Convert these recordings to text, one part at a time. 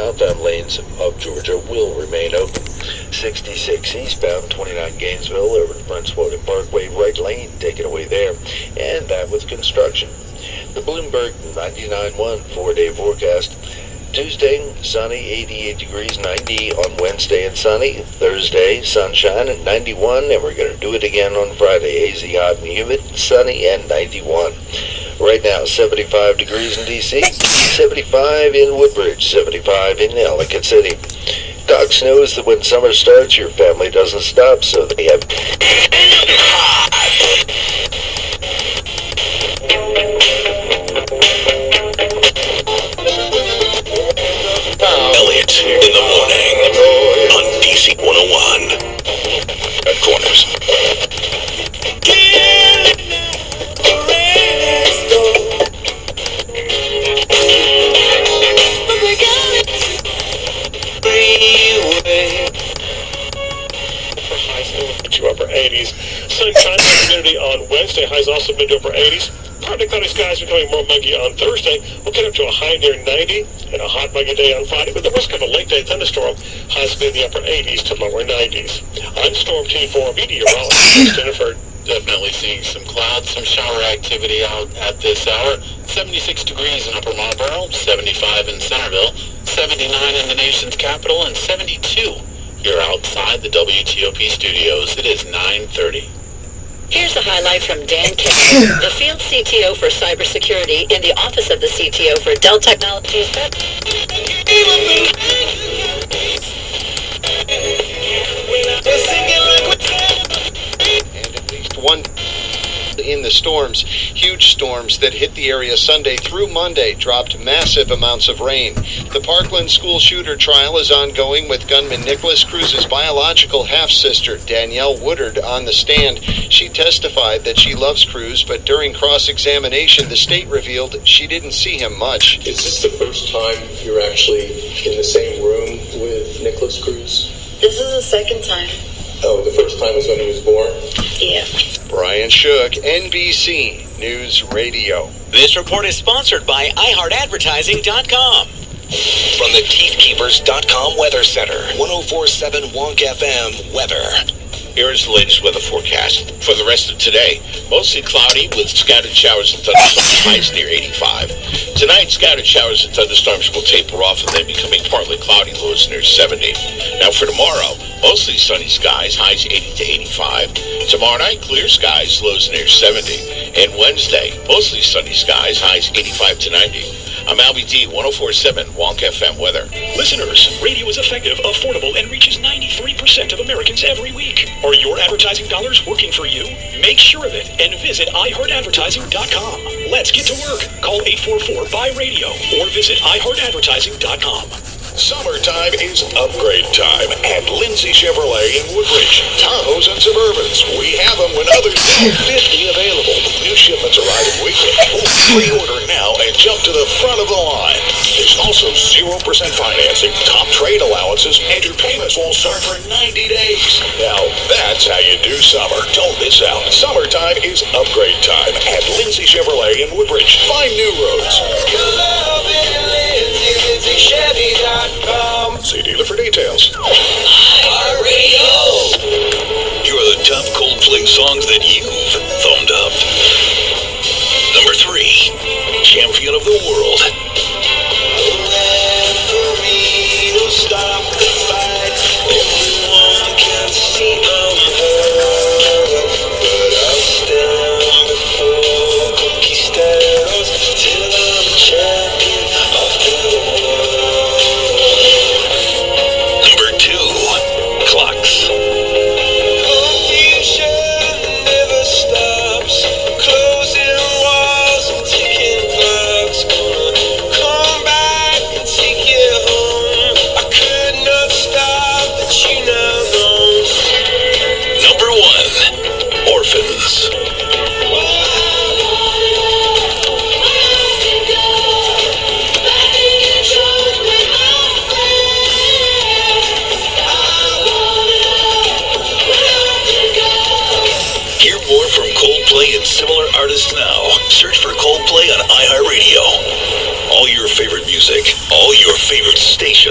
southbound lanes of Georgia will remain open. 66 eastbound, 29 Gainesville over the Princeton Parkway, right lane taken away there, and that with construction. The Bloomberg 99.1 4-day forecast. Tuesday, sunny, 88 degrees, 90 on Wednesday and sunny. Thursday, sunshine at 91, and we're going to do it again on Friday. Hazy, hot, and humid, sunny, and 91. Right now, 75 degrees in D.C., 75 in Woodbridge, 75 in Ellicott City. Docs knows that when summer starts, your family doesn't stop, so they have... Elliot in the morning on DC 101. At Corners. Upper 80s. Sunshine and humidity on Wednesday. Highs also mid to upper 80s. Partly cloudy skies becoming more muggy on Thursday. We'll get up to a high near 90 and a hot muggy day on Friday with the risk of a late day thunderstorm. Highs in the upper 80s to lower 90s. I'm Storm Team 4 meteorologist Jennifer. Definitely seeing some clouds, some shower activity out at this hour. 76 degrees in Upper Marlboro, 75 in Centerville, 79 in the nation's capital, and 72 here outside the WTOP studios. It is 9:30. Here's a highlight from Dan King, the field CTO for cybersecurity in the office of the CTO for Dell Technologies. And at least one in the storms, huge storms that hit the area Sunday through Monday dropped massive amounts of rain. The Parkland school shooter trial is ongoing with gunman Nicholas Cruz's biological half-sister, Danielle Woodard, on the stand. She testified that she loves Cruz, but during cross-examination, the state revealed she didn't see him much. Is this the first time you're actually in the same room with Nicholas Cruz? This is the second time. Oh, the first time was when he was born? Yeah. Brian Shook, NBC News Radio. This report is sponsored by iHeartAdvertising.com. From the TeethKeepers.com Weather Center, 104.7 Wonk FM weather. Here is the latest weather forecast for the rest of today. Mostly cloudy with scattered showers and thunderstorms, highs near 85. Tonight, scattered showers and thunderstorms will taper off and then becoming partly cloudy, lows near 70. Now for tomorrow, mostly sunny skies, highs 80 to 85. Tomorrow night, clear skies, lows near 70. And Wednesday, mostly sunny skies, highs 85 to 90. I'm Albie D, 104.7 Wonk FM weather. Listeners, radio is effective, affordable, and reaches 93% of Americans every week. Are your advertising dollars working for you? Make sure of it and visit iHeartAdvertising.com. Let's get to work. Call 844-BUY-RADIO or visit iHeartAdvertising.com. Summertime is upgrade time at Lindsay Chevrolet in Woodbridge. Tahoes and Suburbans. We have them when others have 50 available. New shipments arriving weekly. Pre-order now and jump to the front of the line. There's also 0% financing, top trade allowances, and your payments won't start for 90 days. Now, that's how you do summer. Don't miss out. Summertime is upgrade time at Lindsay Chevrolet in Woodbridge. Find new roads. See dealer for details. Radio. Here are the top Coldplay songs that you've thumbed up. Number 3, Champion of the World. Stop the fight. Everyone can see I'm hurt, but I'll stand before conquistadors till I'm champion of the world. Number 2, Clocks. Confusion never stops. Closing walls and ticking clocks. Gonna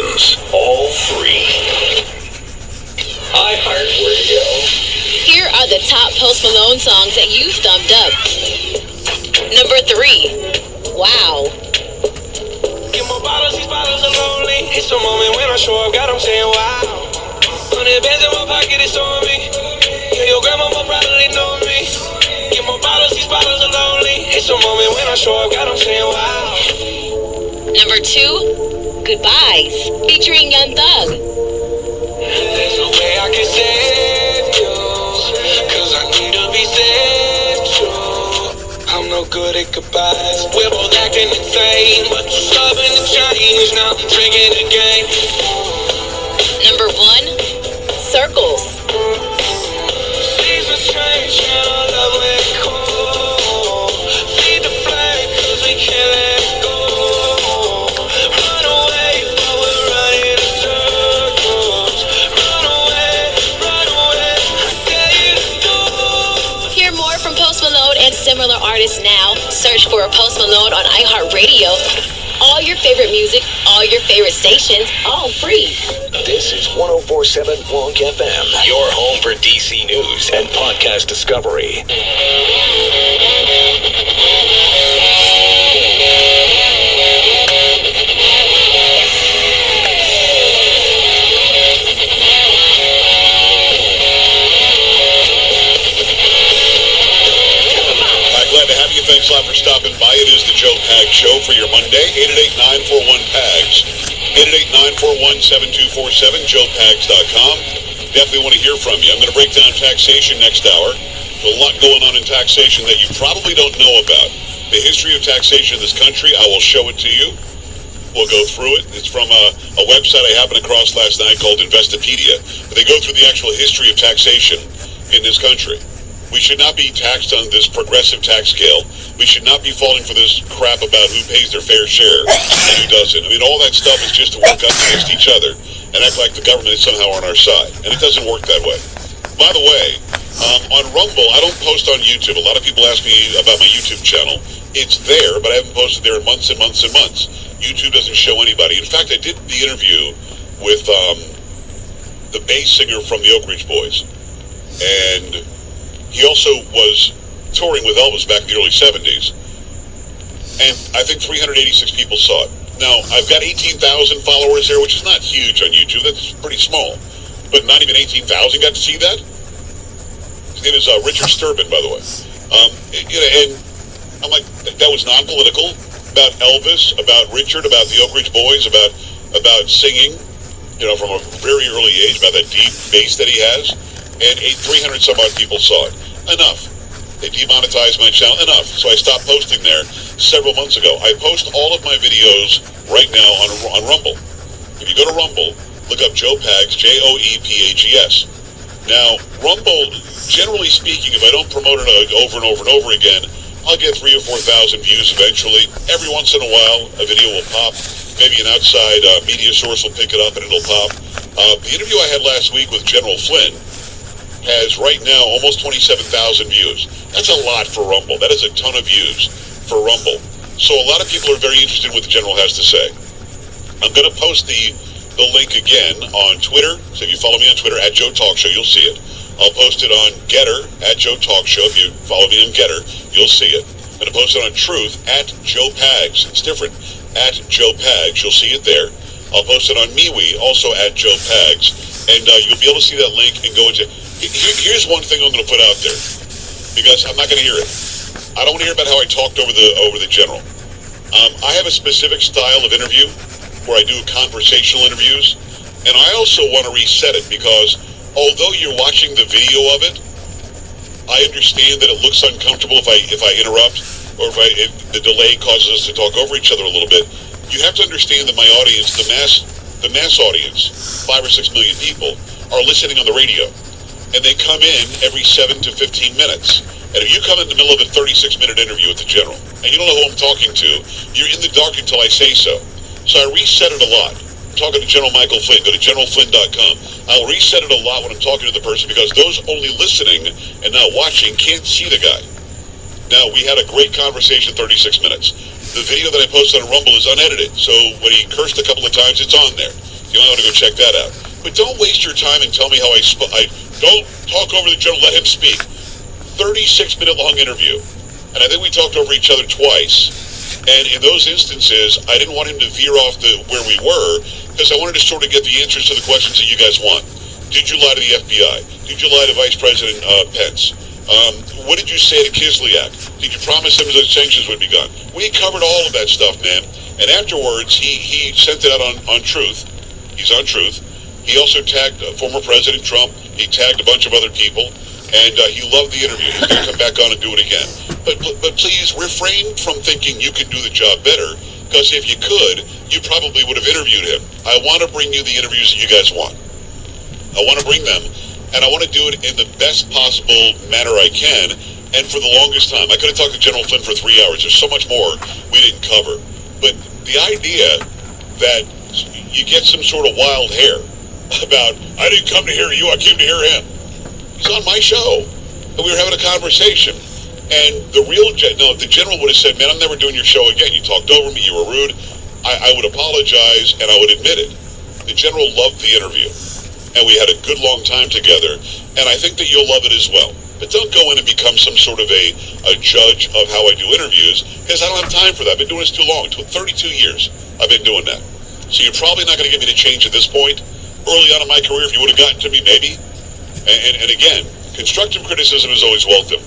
iTunes. All free. iHeartRadio. Here are the top Post Malone songs that you thumbed up. Number 3, Wow. Get more bottles, these bottles are lonely. It's a moment when I show up, God, I'm saying wow. 100 bands in my pocket, it's on me. Yeah, your grandma will probably know me. Get more bottles, these bottles are lonely. It's a moment when I show up, God, I'm saying wow. Number 2, Goodbyes, featuring Young Thug. There's no way I can save you, cause I need to be saved too. I'm no good at goodbyes. We're both acting insane, but you're stubborn to change. Now I'm drinking again. Number 1, Circles. Seasons change, and our love let go. Feed the flame, cause we can't let go. Run away, but we're running in circles. Run away, I dare you to do. Hear more from Post Malone and similar artists now. Search for Post Malone on iHeartRadio. All your favorite music, all your favorite stations, all free. This is 104.7 Wonk FM, your home for DC news and podcast discovery. Glad to have you. Thanks a lot for stopping by. It is the Joe Pags Show for your Monday. 888-941-PAGS. 888-941-7247, joepags.com. Definitely want to hear from you. I'm going to break down taxation next hour. There's a lot going on in taxation that you probably don't know about. The history of taxation in this country, I will show it to you. We'll go through it. It's from a website I happened across last night called Investopedia. They go through the actual history of taxation in this country. We should not be taxed on this progressive tax scale. We should not be falling for this crap about who pays their fair share and who doesn't. I mean, all that stuff is just to work up against each other and act like the government is somehow on our side. And it doesn't work that way. By the way, on Rumble, I don't post on YouTube. A lot of people ask me about my YouTube channel. It's there, but I haven't posted there in months and months and months. YouTube doesn't show anybody. In fact, I did the interview with the bass singer from the Oak Ridge Boys. And he also was touring with Elvis back in the early 70s. And I think 386 people saw it. Now, I've got 18,000 followers there, which is not huge on YouTube. That's pretty small. But not even 18,000 got to see that. His name is Richard Sturban, by the way. And I'm like, that was non-political. About Elvis, about Richard, about the Oak Ridge Boys, about singing, from a very early age, about that deep bass that he has. And 300 some odd people saw it. Enough. They demonetized my channel. Enough. So I stopped posting there several months ago. I post all of my videos right now on Rumble. If you go to Rumble, look up Joe Pags, Joepags. Now, Rumble, generally speaking, if I don't promote it over and over and over again, I'll get 3,000 or 4,000 views eventually. Every once in a while, a video will pop. Maybe an outside media source will pick it up and it'll pop. The interview I had last week with General Flynn has right now almost 27,000 views. That's a lot for Rumble. That is a ton of views for Rumble. So a lot of people are very interested in what the General has to say. I'm going to post the link again on Twitter. So if you follow me on Twitter, at Joe Talk Show, you'll see it. I'll post it on Getter, at Joe Talk Show. If you follow me on Getter, you'll see it. I'm going to post it on Truth, at Joe Pags. It's different. At Joe Pags. You'll see it there. I'll post it on MeWe, also at Joe Pags. And you'll be able to see that link and go into... Here's one thing I'm going to put out there, because I'm not going to hear it. I don't want to hear about how I talked over the General. I have a specific style of interview where I do conversational interviews, and I also want to reset it because although you're watching the video of it, I understand that it looks uncomfortable if I interrupt or if the delay causes us to talk over each other a little bit. You have to understand that my audience, the mass audience, 5 or 6 million people, are listening on the radio. And they come in every 7 to 15 minutes. And if you come in the middle of a 36-minute interview with the General, and you don't know who I'm talking to, you're in the dark until I say so. So I reset it a lot. I'm talking to General Michael Flynn. Go to generalflynn.com. I'll reset it a lot when I'm talking to the person because those only listening and not watching can't see the guy. Now, we had a great conversation, 36 minutes. The video that I posted on Rumble is unedited, so when he cursed a couple of times, it's on there. You might want to go check that out. But don't waste your time and tell me how I don't talk over the general. Let him speak. 36-minute long interview, and I think we talked over each other twice. And in those instances, I didn't want him to veer off where we were, because I wanted to sort of get the answers to the questions that you guys want. Did you lie to the FBI? Did you lie to Vice President Pence? What did you say to Kislyak? Did you promise him that sanctions would be gone? We covered all of that stuff, man. And afterwards, he sent it out on Truth. He's on Truth. He also tagged former President Trump. He tagged a bunch of other people. And he loved the interview. He's going to come back on and do it again. But please refrain from thinking you can do the job better, because if you could, you probably would have interviewed him. I want to bring you the interviews that you guys want. I want to bring them, and I want to do it in the best possible manner I can. And for the longest time, I could have talked to General Flynn for 3 hours. There's so much more we didn't cover. But the idea that you get some sort of wild hair about, I didn't come to hear you, I came to hear him. He's on my show, and we were having a conversation. And the general would have said, man, I'm never doing your show again. You talked over me, you were rude. I would apologize, and I would admit it. The general loved the interview, and we had a good long time together, and I think that you'll love it as well. But don't go in and become some sort of a judge of how I do interviews, because I don't have time for that. I've been doing this too long. 32 years I've been doing that. So you're probably not going to get me to change at this point. Early on in my career, if you would have gotten to me, maybe. And again, constructive criticism is always welcome.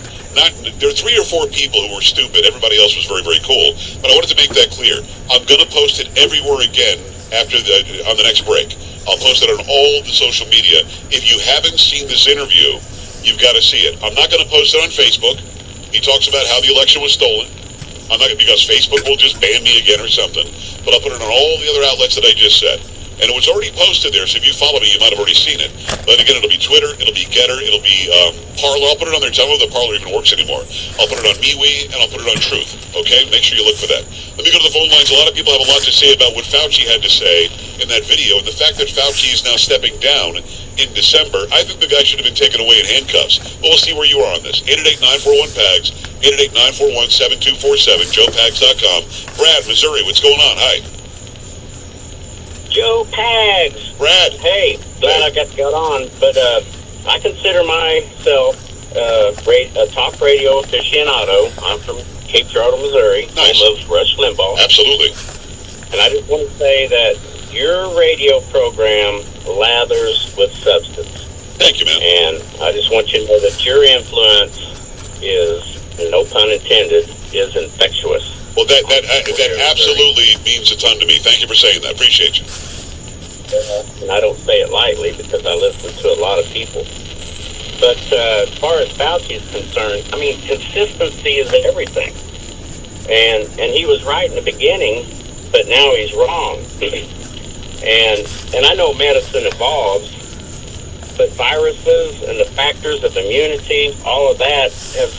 There are 3 or 4 people who were stupid. Everybody else was very, very cool. But I wanted to make that clear. I'm going to post it everywhere again on the next break. I'll post it on all the social media. If you haven't seen this interview, you've got to see it. I'm not going to post it on Facebook. He talks about how the election was stolen. I'm not because Facebook will just ban me again or something. But I'll put it on all the other outlets that I just said. And it was already posted there, so if you follow me, you might have already seen it. But again, it'll be Twitter, it'll be Getter, it'll be Parler. I'll put it on there. Tell me if the Parler even works anymore. I'll put it on MeWe, and I'll put it on Truth. Okay? Make sure you look for that. Let me go to the phone lines. A lot of people have a lot to say about what Fauci had to say in that video. And the fact that Fauci is now stepping down in December, I think the guy should have been taken away in handcuffs. But we'll see where you are on this. 888-941-PAGS, 888-941-7247, joepags.com. Brad, Missouri, what's going on? Hi. Joe Pags. Brad. Hey, glad I got on, but I consider myself a talk radio aficionado. I'm from Cape Girardeau, Missouri. Nice. Home of Rush Limbaugh. Absolutely. And I just want to say that your radio program lathers with substance. Thank you, man. And I just want you to know that your influence is, and no pun intended, is infectious. Well, that absolutely means a ton to me. Thank you for saying that. Appreciate you. And I don't say it lightly because I listen to a lot of people. But as far as Fauci is concerned, I mean, consistency is everything. And he was right in the beginning, but now he's wrong. and I know medicine evolves, but viruses and the factors of immunity, all of that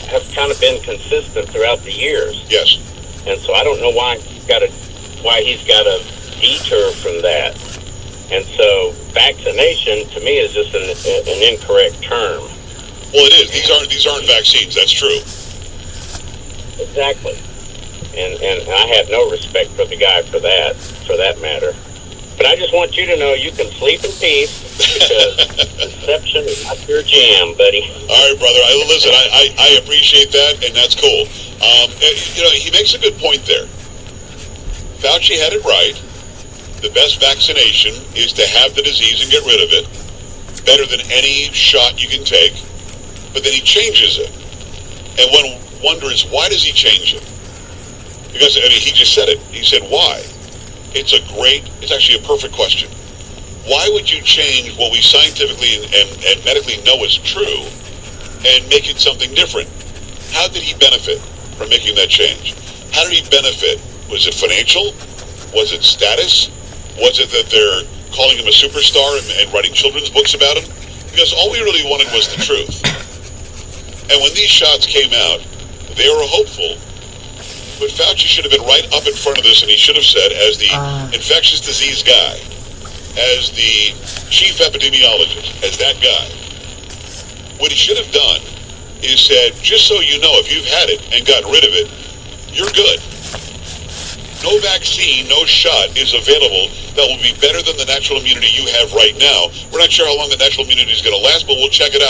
have kind of been consistent throughout the years. Yes. And so I don't know why he's got a detour from that. And so vaccination to me is just an incorrect term. Well, it is. These aren't vaccines. That's true. Exactly. And I have no respect for the guy for that matter. But I just want you to know you can sleep in peace because deception is not your jam, buddy. All right, brother. Listen, I appreciate that, and that's cool. He makes a good point there. Fauci had it right. The best vaccination is to have the disease and get rid of it. Better than any shot you can take. But then he changes it. And one wonders, why does he change it? Because, he just said it. He said, why? It's actually a perfect question. Why would you change what we scientifically and medically know is true and make it something different? How did he benefit from making that change? How did he benefit? Was it financial? Was it status? Was it that they're calling him a superstar and writing children's books about him? Because all we really wanted was the truth. And when these shots came out, they were hopeful. But Fauci should have been right up in front of this, and he should have said, as the infectious disease guy, as the chief epidemiologist, as that guy, what he should have done is said, just so you know, if you've had it and gotten rid of it, you're good. no vaccine, no shot is available that will be better than the natural immunity you have right now. We're not sure how long the natural immunity is going to last, but we'll check it out.